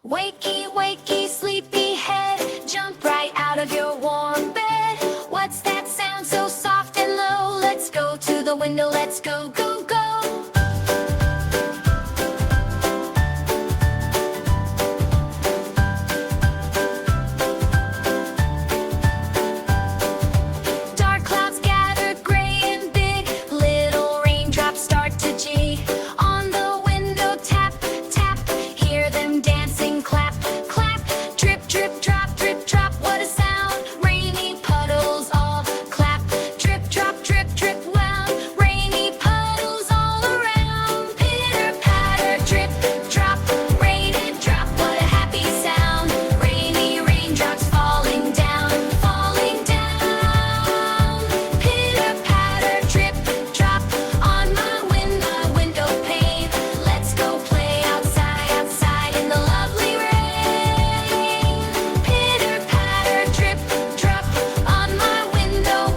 Wakey, wakey, sleepy head, jump right out of your warm bed. What's that sound so soft and low? Let's go to the window, let's go, go, go. Dark clouds gather, gray and big, little raindrops start to jig. On the window, tap, tap, hear them dancing, clap, clap. Drip, drip, drop, what a sound. Rainy puddles all clap. Drip, drop, drip, wow. Rainy puddles all around. Pitter, patter, drip, drop, rain and drop, what a happy sound. Rainy raindrops falling down, falling down. Pitter, patter, drip, drop on my window pane. Let's go play outside, outside in the lovely rain. Pitter, patter, drip, drop on my window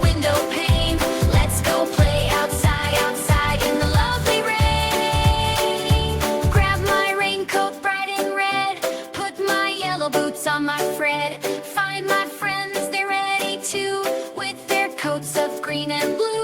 pane. Let's go play outside, outside in the lovely rain. Grab my raincoat bright and red, put my yellow boots on my Fred. Find my friends, they're ready too, with their coats of green and blue.